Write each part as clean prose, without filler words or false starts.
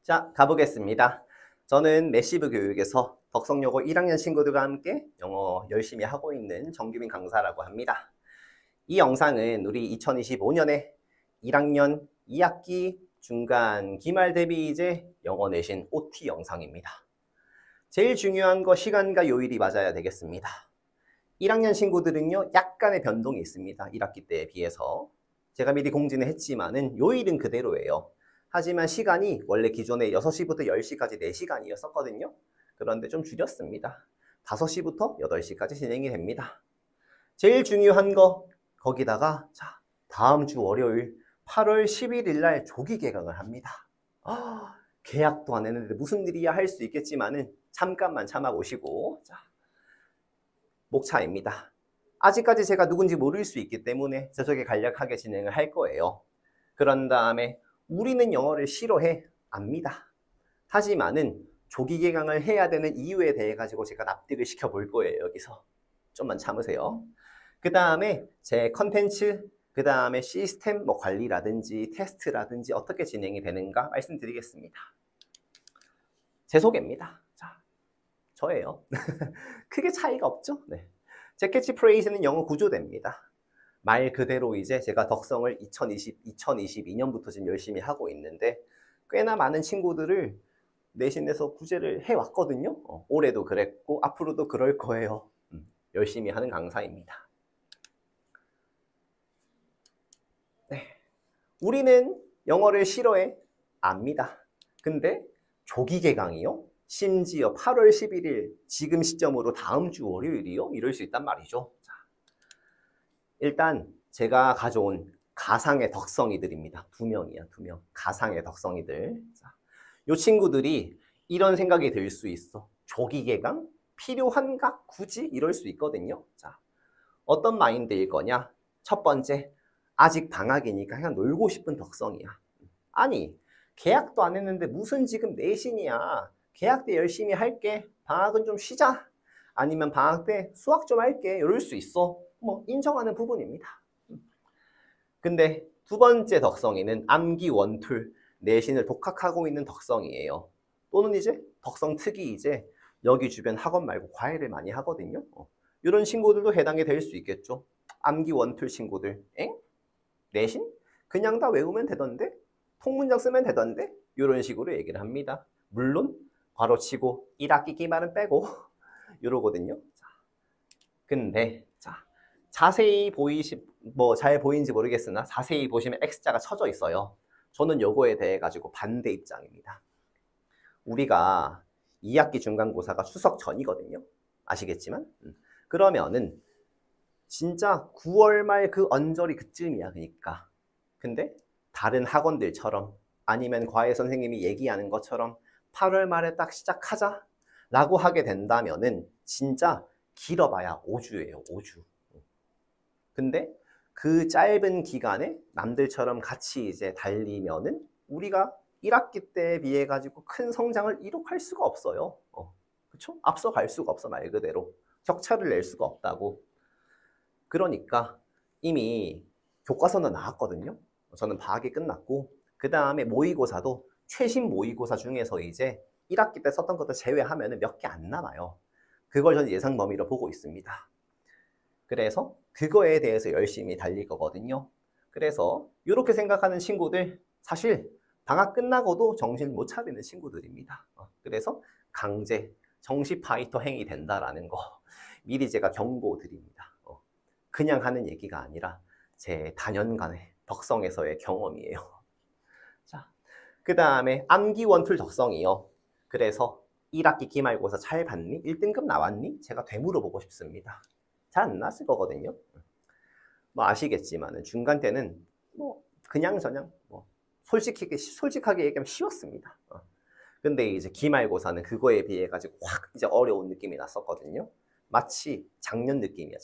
자, 가보겠습니다. 저는 매시브 교육에서 덕성여고 1학년 친구들과 함께 영어 열심히 하고 있는 정규민 강사라고 합니다. 이 영상은 우리 2025년에 1학년 2학기 중간 기말 대비이제 영어 내신 OT 영상입니다. 제일 중요한 거 시간과 요일이 맞아야 되겠습니다. 1학년 친구들은요, 약간의 변동이 있습니다. 1학기 때에 비해서. 제가 미리 공지는 했지만은 요일은 그대로예요. 하지만 시간이 원래 기존에 6시부터 10시까지 4시간이었었거든요. 그런데 좀 줄였습니다. 5시부터 8시까지 진행이 됩니다. 제일 중요한 거 거기다가 자, 다음 주 월요일 8월 11일 날 조기 개강을 합니다. 계약도 안 했는데 무슨 일이야 할 수 있겠지만은 잠깐만 참아보시고 자, 목차입니다. 아직까지 제가 누군지 모를 수 있기 때문에 저쪽에 간략하게 진행을 할 거예요. 그런 다음에 우리는 영어를 싫어해 압니다. 하지만은 조기 개강을 해야 되는 이유에 대해 가지고 제가 납득을 시켜볼 거예요. 여기서 좀만 참으세요. 그 다음에 제 컨텐츠, 그 다음에 시스템 관리라든지 테스트라든지 어떻게 진행이 되는가 말씀드리겠습니다. 제 소개입니다. 자, 저예요. 크게 차이가 없죠? 네. 제 캐치프레이즈는 영어 구조대입니다. 말 그대로 이제 제가 덕성을 2022년부터 지금 열심히 하고 있는데 꽤나 많은 친구들을 내신에서 구제를 해왔거든요. 올해도 그랬고 앞으로도 그럴 거예요. 열심히 하는 강사입니다. 네. 우리는 영어를 싫어해 압니다. 근데 조기 개강이요? 심지어 8월 11일 지금 시점으로 다음 주 월요일이요? 이럴 수 있단 말이죠. 자, 일단 제가 가져온 가상의 덕성이들입니다. 2명이야, 2명. 가상의 덕성이들. 자, 이 친구들이 이런 생각이 들 수 있어. 조기 개강? 필요한가? 굳이? 이럴 수 있거든요. 자, 어떤 마인드일 거냐? 첫 번째, 아직 방학이니까 그냥 놀고 싶은 덕성이야. 아니, 계약도 안 했는데 무슨 지금 내신이야. 계약 때 열심히 할게. 방학은 좀 쉬자. 아니면 방학 때 수학 좀 할게. 이럴 수 있어. 뭐 인정하는 부분입니다. 근데 두 번째 덕성이는 암기 원툴, 내신을 독학하고 있는 덕성이에요. 또는 이제 덕성 특이 이제 여기 주변 학원 말고 과외를 많이 하거든요. 이런 친구들도 해당이 될 수 있겠죠. 암기 원툴 친구들. 엥? 내신? 그냥 다 외우면 되던데? 통문장 쓰면 되던데? 이런 식으로 얘기를 합니다. 물론 괄호치고 1학기 기말은 빼고 이러거든요. 자, 근데 자, 자세히 잘 보이는지 모르겠으나 자세히 보시면 X자가 쳐져 있어요. 저는 요거에 대해 가지고 반대 입장입니다. 우리가 2학기 중간고사가 추석 전이거든요. 아시겠지만 그러면은 진짜 9월 말 그 언저리 그쯤이야. 그러니까 근데 다른 학원들처럼 아니면 과외 선생님이 얘기하는 것처럼 8월 말에 딱 시작하자 라고 하게 된다면은 진짜 길어봐야 5주예요. 5주. 근데 그 짧은 기간에 남들처럼 같이 이제 달리면은 우리가 1학기 때에 비해 가지고 큰 성장을 이룩할 수가 없어요. 그쵸? 앞서갈 수가 없어. 말 그대로. 격차를 낼 수가 없다고. 그러니까 이미 교과서는 나왔거든요. 저는 방학이 끝났고 그 다음에 모의고사도 최신 모의고사 중에서 이제 1학기 때 썼던 것도 제외하면 몇 개 안 남아요. 그걸 저는 예상 범위로 보고 있습니다. 그래서 그거에 대해서 열심히 달릴 거거든요. 그래서 이렇게 생각하는 친구들 사실 방학 끝나고도 정신 못 차리는 친구들입니다. 그래서 강제 정시 파이터 행위 된다라는 거 미리 제가 경고드립니다. 그냥 하는 얘기가 아니라 제 다년간의 덕성에서의 경험이에요. 자, 그 다음에 암기 원툴 덕성이요. 그래서 1학기 기말고사 잘 봤니? 1등급 나왔니? 제가 되물어보고 싶습니다. 잘 안 나왔을 거거든요. 뭐 아시겠지만 중간 때는 뭐 그냥저냥 뭐 솔직하게 얘기하면 쉬웠습니다. 근데 이제 기말고사는 그거에 비해 가지고 확 이제 어려운 느낌이 났었거든요. 마치 작년 느낌이야.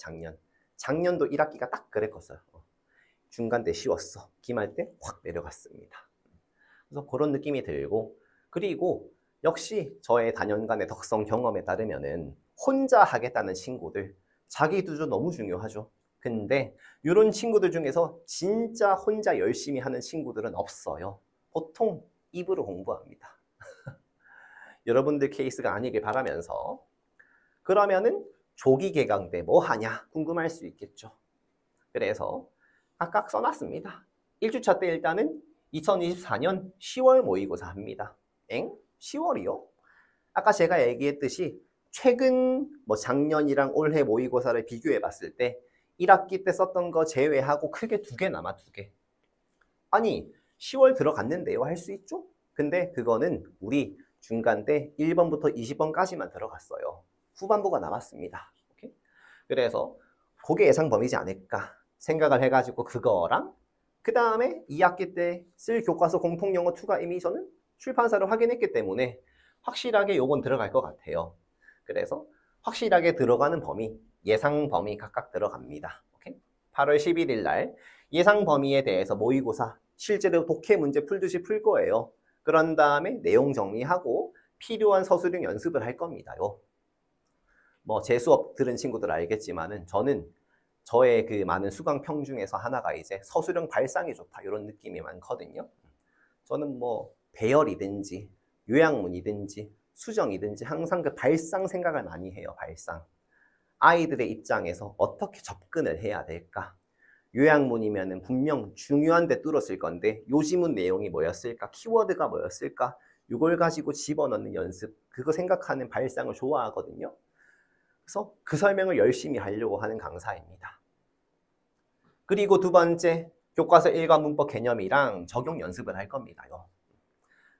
작년도 1학기가 딱 그랬었어요. 중간 때 쉬웠어. 기말 때 확 내려갔습니다. 그래서 그런 느낌이 들고 그리고 역시 저의 다년간의 덕성 경험에 따르면은 혼자 하겠다는 친구들 자기 두조 너무 중요하죠. 근데 이런 친구들 중에서 진짜 혼자 열심히 하는 친구들은 없어요. 보통 입으로 공부합니다. 여러분들 케이스가 아니길 바라면서 그러면은 조기 개강 때 뭐 하냐 궁금할 수 있겠죠. 그래서 각각 써놨습니다. 1주차 때 일단은 2024년 10월 모의고사 합니다. 10월이요? 아까 제가 얘기했듯이 최근 뭐 작년이랑 올해 모의고사를 비교해 봤을 때 1학기 때 썼던 거 제외하고 크게 2개 남아 2개. 아니 10월 들어갔는데요 할 수 있죠? 근데 그거는 우리 중간 때 1번부터 20번까지만 들어갔어요. 후반부가 남았습니다. 오케이? 그래서 그게 예상 범위지 않을까 생각을 해가지고 그거랑 그 다음에 2학기 때 쓸 교과서 공통영어 투과 이미 저는 출판사를 확인했기 때문에 확실하게 요건 들어갈 것 같아요. 그래서 확실하게 들어가는 범위, 예상 범위 각각 들어갑니다. 오케이? 8월 11일 날 예상 범위에 대해서 모의고사 실제로 독해 문제 풀듯이 풀 거예요. 그런 다음에 내용 정리하고 필요한 서술형 연습을 할 겁니다요. 뭐 제 수업 들은 친구들 알겠지만은 저는 저의 그 많은 수강평 중에서 하나가 이제 서술형 발상이 좋다 이런 느낌이 많거든요. 저는 뭐 배열이든지 요약문이든지 수정이든지 항상 그 발상 생각을 많이 해요. 발상. 아이들의 입장에서 어떻게 접근을 해야 될까? 요약문이면은 분명 중요한 데 뚫었을 건데 요 지문 내용이 뭐였을까? 키워드가 뭐였을까? 이걸 가지고 집어넣는 연습, 그거 생각하는 발상을 좋아하거든요. 그래서 그 설명을 열심히 하려고 하는 강사입니다. 그리고 두 번째, 교과서 일과 문법 개념이랑 적용 연습을 할 겁니다요.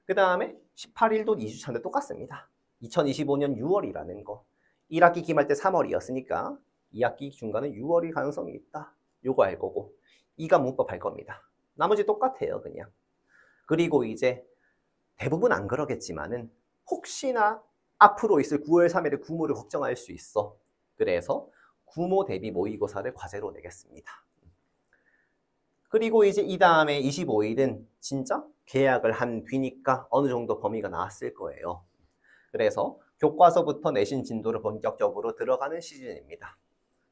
그 다음에 18일도 2주차인데 똑같습니다. 2025년 6월이라는 거. 1학기 기말 때 3월이었으니까 2학기 중간에 6월이 가능성이 있다. 요거 할 거고 2가 문법 할 겁니다. 나머지 똑같아요 그냥. 그리고 이제 대부분 안 그러겠지만은 혹시나 앞으로 있을 9월 3일에 구모를 걱정할 수 있어. 그래서 구모 대비 모의고사를 과제로 내겠습니다. 그리고 이제 이 다음에 25일은 진짜 계약을 한 뒤니까 어느 정도 범위가 나왔을 거예요. 그래서 교과서부터 내신 진도를 본격적으로 들어가는 시즌입니다.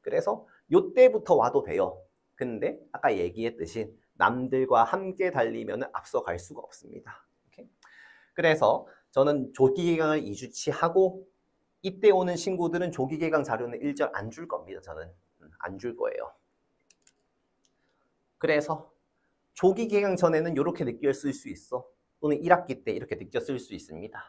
그래서 요때부터 와도 돼요. 근데 아까 얘기했듯이 남들과 함께 달리면 앞서갈 수가 없습니다. 오케이? 그래서 저는 조기개강을 2주치 하고 이때 오는 친구들은 조기개강 자료는 일절 안 줄 겁니다. 저는 안 줄 거예요. 그래서 조기개강 전에는 이렇게 느꼈을 수 있어. 또는 1학기 때 이렇게 느꼈을 수 있습니다.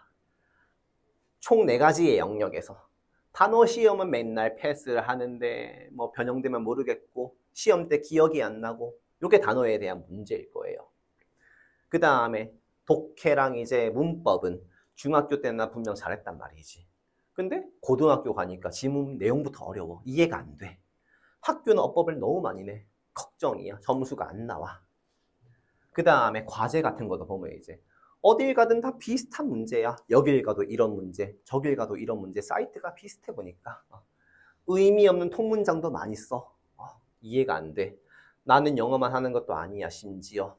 총 4가지의 영역에서 단어 시험은 맨날 패스를 하는데 뭐 변형되면 모르겠고 시험 때 기억이 안 나고 이게 단어에 대한 문제일 거예요. 그 다음에 독해랑 이제 문법은 중학교 때는 나 분명 잘했단 말이지. 근데 고등학교 가니까 지문 내용부터 어려워. 이해가 안 돼. 학교는 어법을 너무 많이 내. 걱정이야. 점수가 안 나와. 그 다음에 과제 같은 것도 보면 이제 어딜 가든 다 비슷한 문제야. 여길 가도 이런 문제, 저길 가도 이런 문제. 사이트가 비슷해 보니까 의미 없는 통문장도 많이 써. 이해가 안 돼. 나는 영어만 하는 것도 아니야 심지어.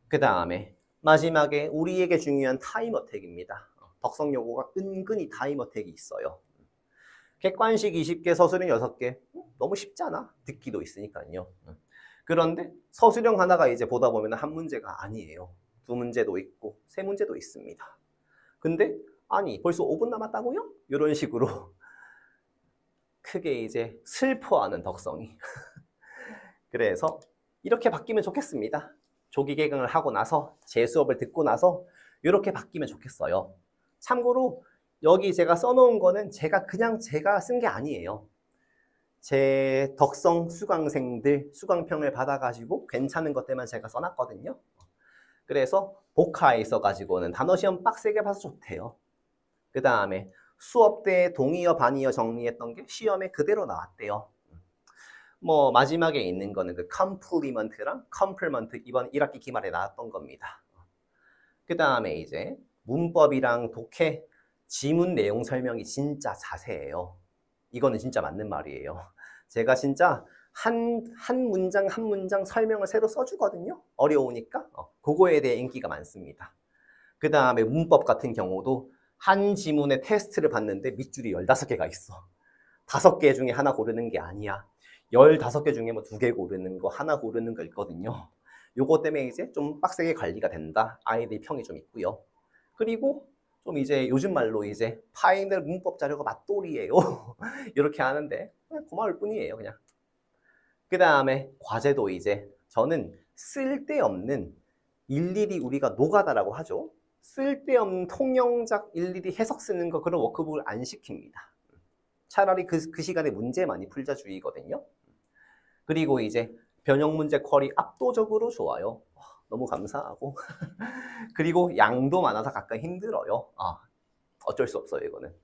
그 다음에 마지막에 우리에게 중요한 타임 어택입니다. 덕성 요구가 은근히 타임 어택이 있어요. 객관식 20개, 서술형 6개. 너무 쉽잖아. 듣기도 있으니까요. 그런데 서술형 하나가 이제 보다 보면 한 문제가 아니에요. 2문제도 있고 3문제도 있습니다. 근데 아니 벌써 5분 남았다고요? 이런 식으로 크게 이제 슬퍼하는 덕성이. 그래서 이렇게 바뀌면 좋겠습니다. 조기 개강을 하고 나서 제 수업을 듣고 나서 이렇게 바뀌면 좋겠어요. 참고로 여기 제가 써놓은 거는 제가 쓴 게 아니에요. 제 덕성 수강생들 수강평을 받아가지고 괜찮은 것들만 제가 써놨거든요. 그래서 복화에 있어가지고는 단어 시험 빡세게 봐서 좋대요. 그 다음에 수업 때 동의어 반의어 정리했던 게 시험에 그대로 나왔대요. 뭐 마지막에 있는 거는 그 컴플리먼트랑 컴플먼트 이번 1학기 기말에 나왔던 겁니다. 그 다음에 이제 문법이랑 독해 지문 내용 설명이 진짜 자세해요. 이거는 진짜 맞는 말이에요. 제가 진짜 한 문장 한 문장 설명을 새로 써주거든요. 어려우니까 그거에 대해 인기가 많습니다. 그 다음에 문법 같은 경우도 한 지문에 테스트를 봤는데 밑줄이 15개가 있어. 5개 중에 하나 고르는 게 아니야. 15개 중에 뭐 2개 고르는 거, 하나 고르는 거 있거든요. 요거 때문에 이제 좀 빡세게 관리가 된다. 아이들 평이 좀 있고요. 그리고 좀 이제 요즘 말로 이제 파이널 문법 자료가 맛돌이에요. 이렇게 하는데 고마울 뿐이에요, 그냥. 그 다음에 과제도 이제 저는 쓸데없는 일일이 우리가 노가다라고 하죠. 쓸데없는 통영작 일일이 해석 쓰는 거 그런 워크북을 안 시킵니다. 차라리 그 시간에 문제 많이 풀자 주의거든요. 그리고 이제 변형 문제 퀄이 압도적으로 좋아요. 너무 감사하고. 그리고 양도 많아서 가끔 힘들어요. 어쩔 수 없어요, 이거는.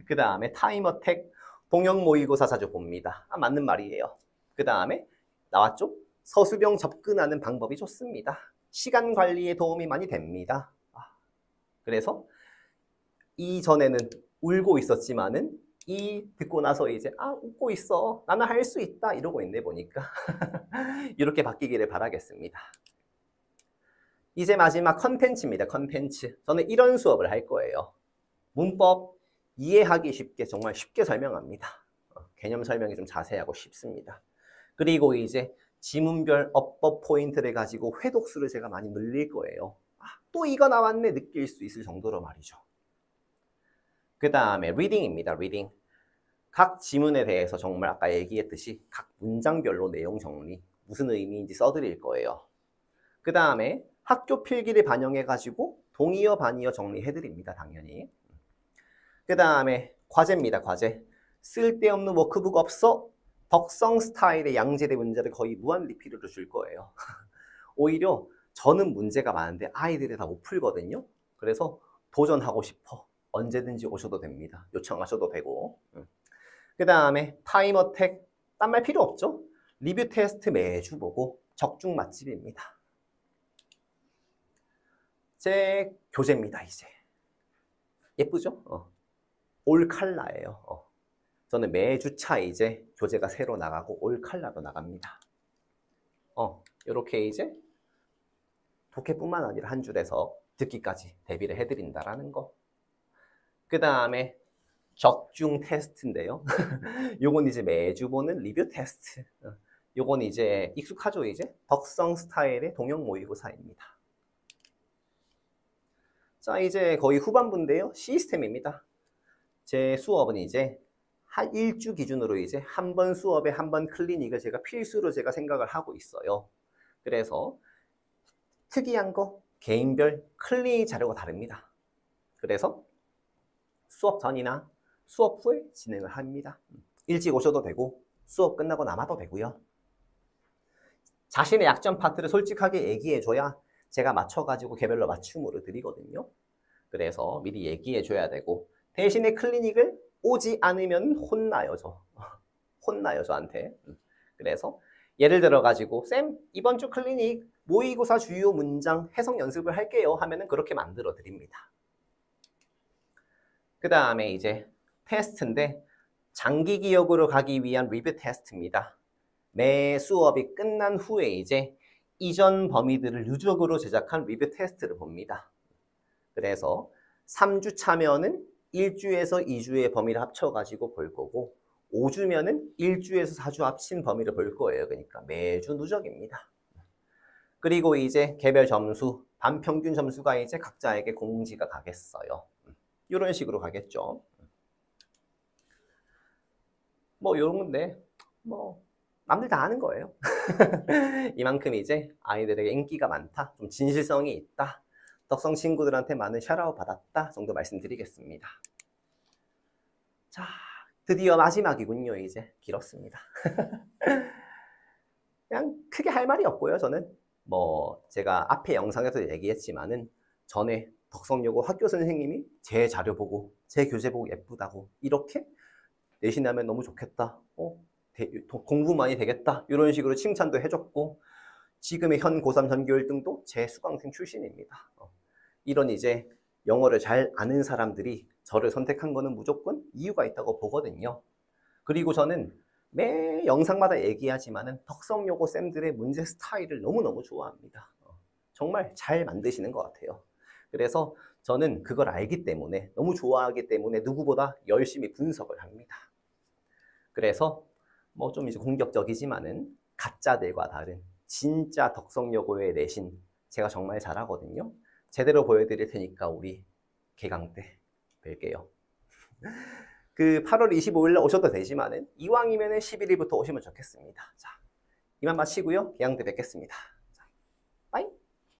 그 다음에 타임어택, 동형 모의고사 자주 봅니다. 맞는 말이에요. 그 다음에 나왔죠? 서술형 접근하는 방법이 좋습니다. 시간 관리에 도움이 많이 됩니다. 그래서 이전에는 울고 있었지만은 듣고 나서 이제 웃고 있어. 나는 할 수 있다. 이러고 있네 보니까. 이렇게 바뀌기를 바라겠습니다. 이제 마지막 컨텐츠입니다. 컨텐츠. 저는 이런 수업을 할 거예요. 문법 이해하기 쉽게 정말 쉽게 설명합니다. 개념 설명이 좀 자세하고 쉽습니다. 그리고 이제 지문별 어법 포인트를 가지고 회독수를 제가 많이 늘릴 거예요. 또 이거 나왔네 느낄 수 있을 정도로 말이죠. 그 다음에 리딩입니다. 리딩. 각 지문에 대해서 정말 아까 얘기했듯이 각 문장별로 내용 정리, 무슨 의미인지 써드릴 거예요. 그 다음에 학교 필기를 반영해가지고 동의어, 반의어 정리해드립니다. 당연히. 그 다음에 과제입니다. 과제. 쓸데없는 워크북 없어? 덕성 스타일의 양질의 문제를 거의 무한 리필으로 줄 거예요. 오히려 저는 문제가 많은데 아이들이 다 못 풀거든요. 그래서 도전하고 싶어. 언제든지 오셔도 됩니다. 요청하셔도 되고. 그 다음에 타임어택, 딴 말 필요 없죠? 리뷰 테스트 매주 보고 적중 맛집입니다. 제 교재입니다, 이제. 예쁘죠? 올 컬러예요. 저는 매주차 이제 교재가 새로 나가고 올 컬러로 나갑니다. 이렇게 이제 독해뿐만 아니라 한 줄에서 듣기까지 대비를 해드린다라는 거. 그 다음에 적중 테스트인데요. 요건 이제 매주 보는 리뷰 테스트. 요건 이제 익숙하죠, 이제? 덕성 스타일의 동형 모의고사입니다. 자, 이제 거의 후반부인데요. 시스템입니다. 제 수업은 이제 한 일주 기준으로 이제 한 번 수업에 한 번 클리닉을 제가 필수로 제가 생각을 하고 있어요. 그래서 특이한 거 개인별 클리닉 자료가 다릅니다. 그래서 수업 전이나 수업 후에 진행을 합니다. 일찍 오셔도 되고 수업 끝나고 남아도 되고요. 자신의 약점 파트를 솔직하게 얘기해줘야 제가 맞춰가지고 개별로 맞춤으로 드리거든요. 그래서 미리 얘기해줘야 되고 대신에 클리닉을 오지 않으면 혼나요, 저. 혼나요, 저한테. 그래서 예를 들어가지고 쌤, 이번 주 클리닉 모의고사 주요 문장 해석 연습을 할게요 하면은 그렇게 만들어 드립니다. 그 다음에 이제 테스트인데 장기 기억으로 가기 위한 리뷰 테스트입니다. 매 수업이 끝난 후에 이제 이전 범위들을 누적으로 제작한 리뷰 테스트를 봅니다. 그래서 3주 차면은 1주에서 2주의 범위를 합쳐가지고 볼 거고 5주면은 1주에서 4주 합친 범위를 볼 거예요. 그러니까 매주 누적입니다. 그리고 이제 개별 점수, 반평균 점수가 이제 각자에게 공지가 가겠어요. 이런 식으로 가겠죠. 뭐 이런 건데 뭐 남들 다 아는 거예요. 이만큼 이제 아이들에게 인기가 많다, 좀 진실성이 있다, 덕성 친구들한테 많은 샤라웃 받았다 정도 말씀드리겠습니다. 자, 드디어 마지막이군요. 이제 길었습니다. 그냥 크게 할 말이 없고요. 저는 뭐 제가 앞에 영상에서 얘기했지만은 전에 덕성여고 학교 선생님이 제 자료 보고 제 교재 보고 예쁘다고 이렇게 내신하면 너무 좋겠다, 공부 많이 되겠다 이런 식으로 칭찬도 해줬고 지금의 현 고3 전교 1등도 제 수강생 출신입니다. 이런 이제 영어를 잘 아는 사람들이 저를 선택한 거는 무조건 이유가 있다고 보거든요. 그리고 저는 매 영상마다 얘기하지만은 덕성여고 쌤들의 문제 스타일을 너무너무 좋아합니다. 정말 잘 만드시는 것 같아요. 그래서 저는 그걸 알기 때문에 너무 좋아하기 때문에 누구보다 열심히 분석을 합니다. 그래서 뭐 좀 이제 공격적이지만은 가짜들과 다른 진짜 덕성여고의 내신 제가 정말 잘하거든요. 제대로 보여드릴 테니까 우리 개강 때 뵐게요. 그 8월 25일 오셔도 되지만은 이왕이면은 11일부터 오시면 좋겠습니다. 자, 이만 마치고요. 개강 때 뵙겠습니다.